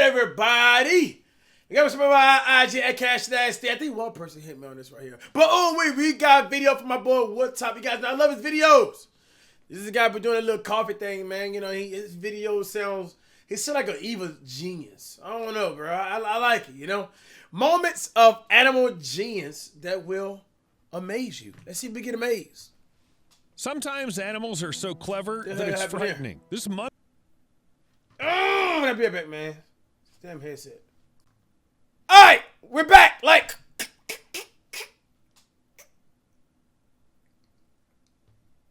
everybody? You got some of my IG at Cash Nasty. I think one person hit me on this right here. But we got a video from my boy What Top. You guys know I love his videos. This is a guy been doing a little coffee thing, man. You know, his video sounds like an evil genius. I don't know, bro. I like it, you know. Moments of animal genius that will amaze you. Let's see if we get amazed. Sometimes animals are so clever that it's frightening. This month. Oh, I'll be right back, man. Damn headset. All right, we're back. Like,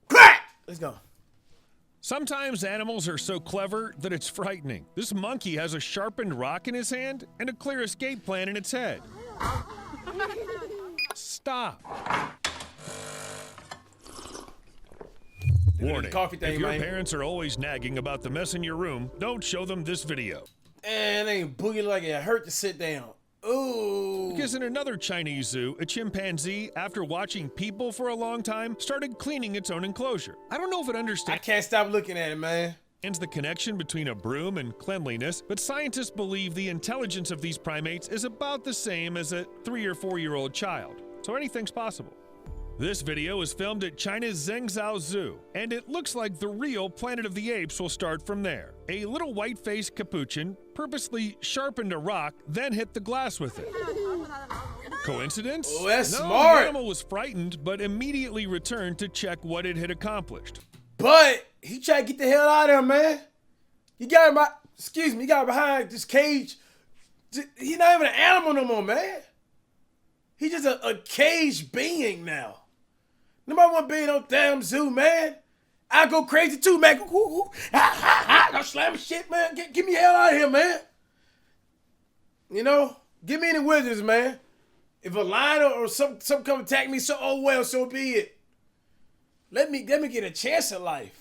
crack. Let's go. Sometimes animals are so clever that it's frightening. This monkey has a sharpened rock in his hand and a clear escape plan in its head. Stop. Warning, if your parents are always nagging about the mess in your room, don't show them this video. And they boogie like it hurt to sit down. Ooh. Because in another Chinese zoo, a chimpanzee, after watching people for a long time, started cleaning its own enclosure. I don't know if it understands. I can't stop looking at it, man. The connection between a broom and cleanliness, but scientists believe the intelligence of these primates is about the same as a 3 or 4-year-old child. So anything's possible. This video is filmed at China's Zhengzhou Zoo, and it looks like the real Planet of the Apes will start from there. A little white-faced capuchin purposely sharpened a rock, then hit the glass with it. Coincidence? Oh, that's no, smart. The animal was frightened, but immediately returned to check what it had accomplished. But he tried to get the hell out of there, man. You got him behind this cage. He's not even an animal no more, man. He's just a caged being now. Nobody want to be in no damn zoo, man. I go crazy too, man. I'm slamming shit, man. Get me the hell out of here, man. You know, give me any wizards, man. If a lion or some come attack me, so be it. Let me get a chance at life.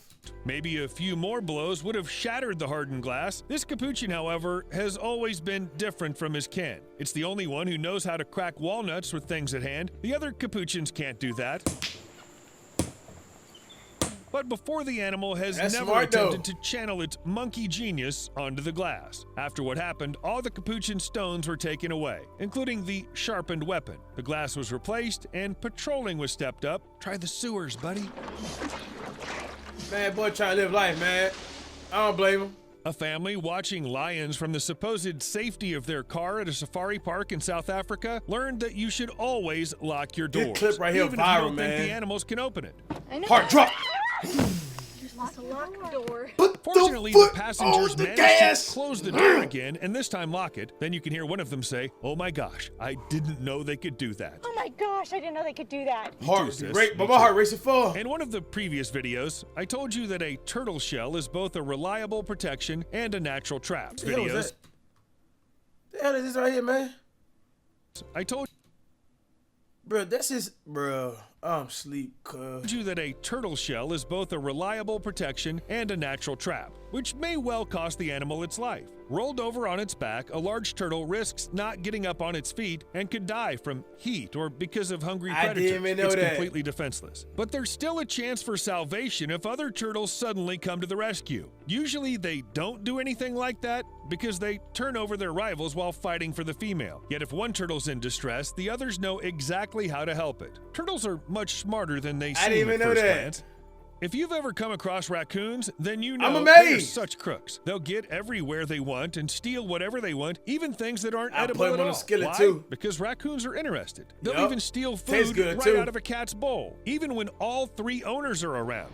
Maybe a few more blows would have shattered the hardened glass. This capuchin, however, has always been different from his kin. It's the only one who knows how to crack walnuts with things at hand. The other capuchins can't do that. But before the animal has never attempted to channel its monkey genius onto the glass. After what happened, all the capuchin stones were taken away, including the sharpened weapon. The glass was replaced and patrolling was stepped up. Try the sewers, buddy. Man, boy trying to live life, man. I don't blame him. A family watching lions from the supposed safety of their car at a safari park in South Africa learned that you should always lock your doors. This clip right here even viral, if you don't man. think the animals can open it. Heart drop. Just lock the door. Fortunately, the passengers managed to close the door again and this time lock it. Then you can hear one of them say, "Oh my gosh, I didn't know they could do that." Oh my gosh, I didn't know they could do that. But my heart racing for. In one of the previous videos, I told you that a turtle shell is both a reliable protection and a natural trap. The hell is this right here, man? I told Bro, this is, bro, I'm asleep, cuz. you that a turtle shell is both a reliable protection and a natural trap, which may well cost the animal its life. Rolled over on its back, a large turtle risks not getting up on its feet and could die from heat or because of hungry predators. I didn't even know that. Completely defenseless. But there's still a chance for salvation if other turtles suddenly come to the rescue. Usually they don't do anything like that because they turn over their rivals while fighting for the female. Yet if one turtle's in distress, the others know exactly how to help it. Turtles are much smarter than they seem at first glance. If you've ever come across raccoons, then you know they're such crooks. They'll get everywhere they want and steal whatever they want, even things that aren't edible at all. Why? Too. Because raccoons are interested. They'll even steal food out of a cat's bowl, even when all 3 owners are around.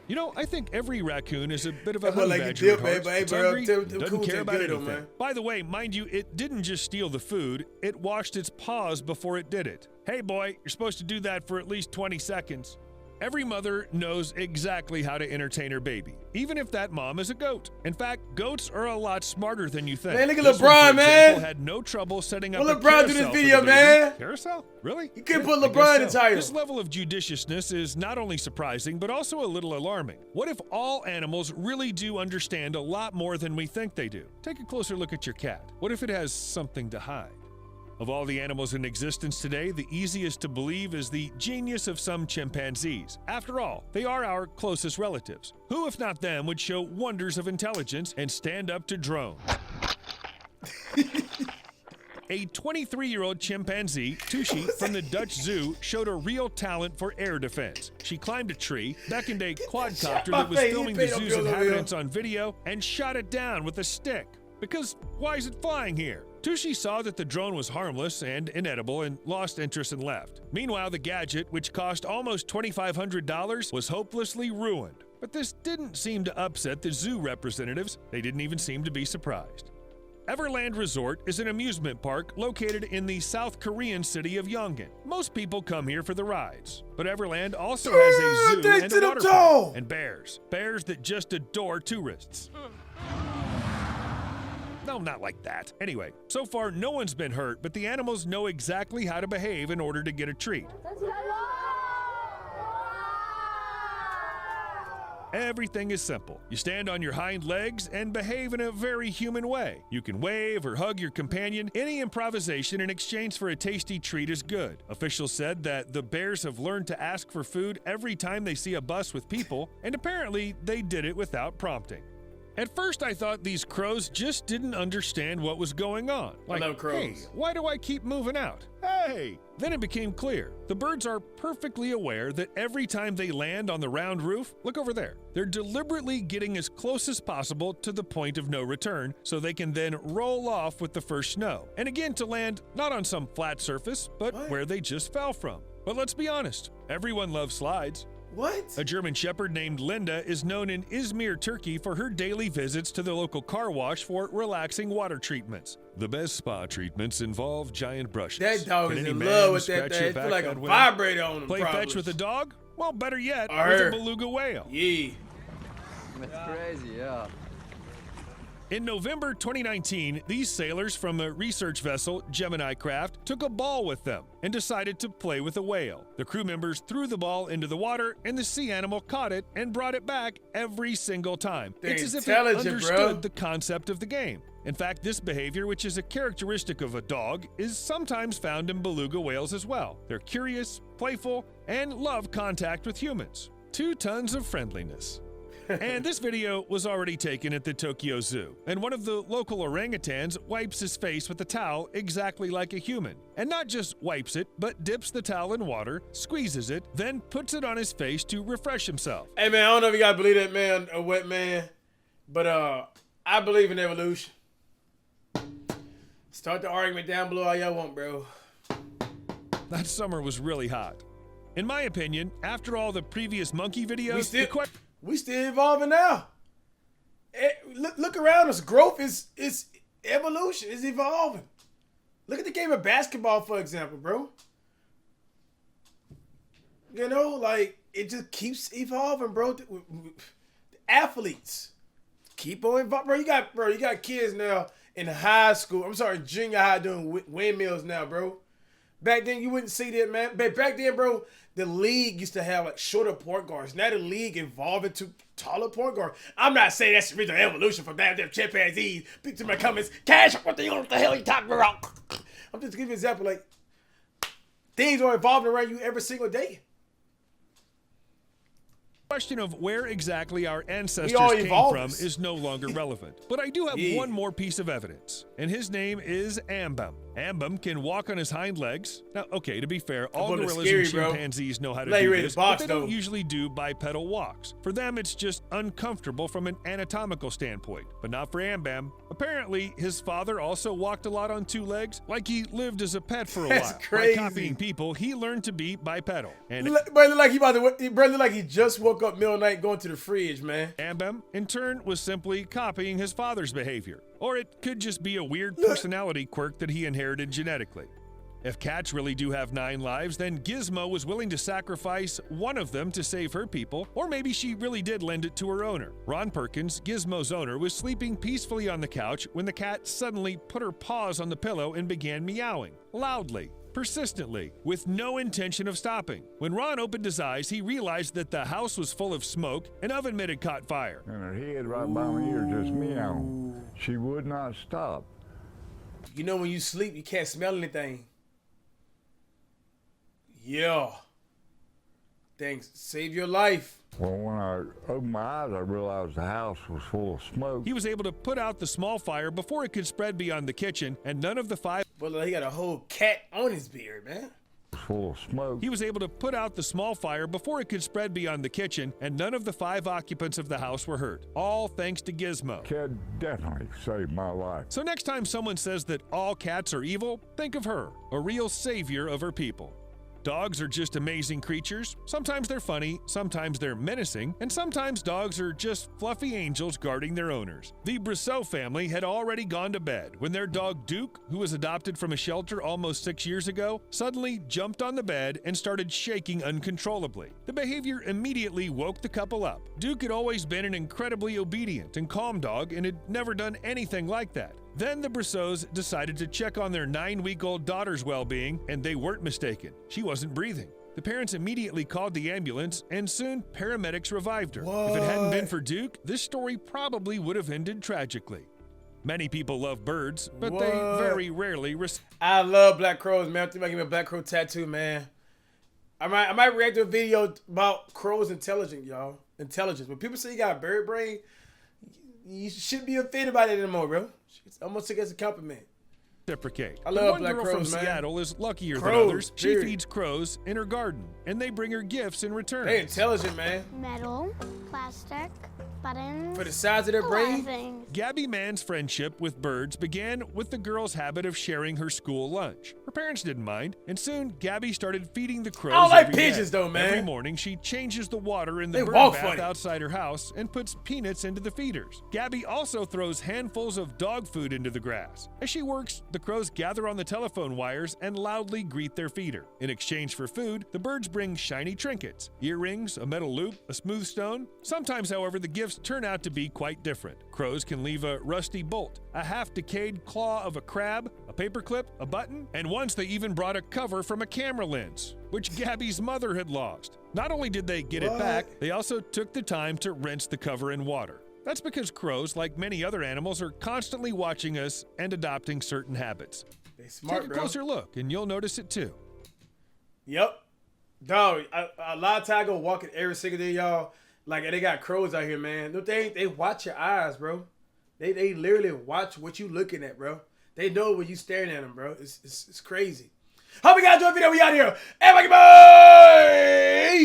You know, I think every raccoon is a bit of a honey badger at heart. It's hungry, doesn't care about anything. By the way, mind you, it didn't just steal the food, it washed its paws before it did it. Hey boy, you're supposed to do that for at least 20 seconds. Every mother knows exactly how to entertain her baby, even if that mom is a goat. In fact, goats are a lot smarter than you think. Man, look at LeBron, man. Had no trouble setting up a LeBron do this video, man. Carousel? Really? You couldn't put LeBron in the title. This level of judiciousness is not only surprising, but also a little alarming. What if all animals really do understand a lot more than we think they do? Take a closer look at your cat. What if it has something to hide? Of all the animals in existence today, the easiest to believe is the genius of some chimpanzees. After all, they are our closest relatives. Who, if not them, would show wonders of intelligence and stand up to drones? A 23-year-old chimpanzee, Tushi, from the Dutch Zoo, showed a real talent for air defense. She climbed a tree, beckoned a quadcopter that was filming the zoo's inhabitants on video, and shot it down with a stick. Because why is it flying here? Tushi saw that the drone was harmless and inedible and lost interest and left. Meanwhile, the gadget, which cost almost $2,500, was hopelessly ruined. But this didn't seem to upset the zoo representatives. They didn't even seem to be surprised. Everland Resort is an amusement park located in the South Korean city of Yongin. Most people come here for the rides, but Everland also has a zoo and a water park, and bears that just adore tourists. No, not like that. Anyway, so far no one's been hurt, but the animals know exactly how to behave in order to get a treat. Everything is simple. You stand on your hind legs and behave in a very human way. You can wave or hug your companion. Any improvisation in exchange for a tasty treat is good. Officials said that the bears have learned to ask for food every time they see a bus with people, and apparently they did it without prompting. At first, I thought these crows just didn't understand what was going on. Like, hey, why do I keep moving out? Hey! Then it became clear. The birds are perfectly aware that every time they land on the round roof, look over there, they're deliberately getting as close as possible to the point of no return so they can then roll off with the first snow. And again to land not on some flat surface, but where they just fell from. But let's be honest, everyone loves slides. What? A German Shepherd named Linda is known in Izmir, Turkey for her daily visits to the local car wash for relaxing water treatments. The best spa treatments involve giant brushes. That dog is in love with that thing. It's like a vibrator on him. Play fetch with a dog? Well, better yet, with a beluga whale. Yeah. That's crazy, yeah. In November 2019, these sailors from a research vessel, Gemini Craft, took a ball with them and decided to play with a whale. The crew members threw the ball into the water, and the sea animal caught it and brought it back every single time. It's as if it understood the concept of the game. In fact, this behavior, which is a characteristic of a dog, is sometimes found in beluga whales as well. They're curious, playful, and love contact with humans. 2 tons of friendliness. And this video was already taken at the Tokyo Zoo, and one of the local orangutans wipes his face with a towel exactly like a human. And not just wipes it, but dips the towel in water, squeezes it, then puts it on his face to refresh himself. Hey man, I don't know if you gotta believe that man, a wet man, but I believe in evolution. Start the argument down below all y'all want, bro. That summer was really hot. In my opinion, after all the previous monkey videos, we still evolving now. Look around us. Growth is evolution. It's evolving. Look at the game of basketball, for example, bro. You know, like, it just keeps evolving, bro. The athletes keep on evolving. Bro, you got kids now in high school. I'm sorry, junior high doing windmills now, bro. Back then, you wouldn't see that, man. But back then, bro, the league used to have like shorter point guards. Now the league evolved into taller point guards. I'm not saying that's the original evolution from damn chimpanzees. Pick to my comments. Cash, what the hell you talking about? I'm just giving you an example. Like, things are evolving around you every single day. The question of where exactly our ancestors came from is no longer relevant. But I do have one more piece of evidence, and his name is Ambem. Ambem can walk on his hind legs. Now, okay, to be fair, all gorillas and chimpanzees know how to do this, but they don't usually do bipedal walks. For them, it's just uncomfortable from an anatomical standpoint, but not for Ambem. Apparently, his father also walked a lot on 2 legs, like he lived as a pet for a while. That's crazy. By copying people, he learned to be bipedal. And brother, like he just woke up middle of the night going to the fridge, man. Ambem, in turn, was simply copying his father's behavior. Or it could just be a weird personality quirk that he inherited genetically. If cats really do have 9 lives, then Gizmo was willing to sacrifice one of them to save her people, or maybe she really did lend it to her owner. Ron Perkins, Gizmo's owner, was sleeping peacefully on the couch when the cat suddenly put her paws on the pillow and began meowing, loudly, persistently, with no intention of stopping. When Ron opened his eyes, he realized that the house was full of smoke, an oven mitt had caught fire. And her head right by my ear just meowing. She would not stop. You know when you sleep, you can't smell anything. Yeah. Things save your life. Well, when I opened my eyes, I realized the house was full of smoke. He was able to put out the small fire before it could spread beyond the kitchen, and none of the 5 But he got a whole cat on his beard, man. Full of smoke. He was able to put out the small fire before it could spread beyond the kitchen, and none of the 5 occupants of the house were hurt. All thanks to Gizmo. Kid definitely saved my life. So next time someone says that all cats are evil, think of her, a real savior of her people. Dogs are just amazing creatures. Sometimes they're funny, sometimes they're menacing, and sometimes dogs are just fluffy angels guarding their owners. The Brosseau family had already gone to bed when their dog Duke, who was adopted from a shelter almost 6 years ago, suddenly jumped on the bed and started shaking uncontrollably. The behavior immediately woke the couple up. Duke had always been an incredibly obedient and calm dog and had never done anything like that. Then the Brosseaus decided to check on their 9-week-old daughter's well-being, and they weren't mistaken. She wasn't breathing. The parents immediately called the ambulance, and soon paramedics revived her. What? If it hadn't been for Duke, this story probably would have ended tragically. Many people love birds, but they very rarely I love black crows, man. I think I give me a black crow tattoo, man. I might react to a video about crows intelligence, y'all. Intelligence. When people say you got a bird brain, you shouldn't be offended by that anymore, bro. It's almost like it's a compliment. reciprocate. I love one black girl crows, from man. Seattle is luckier Crows, than others. She period. feeds crows in her garden, and they bring her gifts in return. They intelligent, man. Metal, plastic, buttons. For the size of their a lot of brain. things. Gabby Mann's friendship with birds began with the girl's habit of sharing her school lunch. Her parents didn't mind, and soon Gabby started feeding the crows. I don't like every day. pigeons though, man. Every morning, she changes the water in the They bird walk bath funny. outside her house and puts peanuts into the feeders. Gabby also throws handfuls of dog food into the grass. As she works, the crows gather on the telephone wires and loudly greet their feeder. In exchange for food, the birds bring shiny trinkets, earrings, a metal loop, a smooth stone. Sometimes, however, the gifts turn out to be quite different. Crows can leave a rusty bolt, a half-decayed claw of a crab, a paperclip, a button, and once they even brought a cover from a camera lens, which Gabby's mother had lost. Not only did they get it back, they also took the time to rinse the cover in water. That's because crows, like many other animals, are constantly watching us and adopting certain habits. They smart, Take a bro. closer look, and you'll notice it too. Yep. Dog, a lot of times I go walking every single day, y'all. Like, they got crows out here, man. No, they watch your eyes, bro. They literally watch what you looking at, bro. They know when you staring at them, bro. It's crazy. Hope you guys enjoyed the video. We out here. Everybody, bye!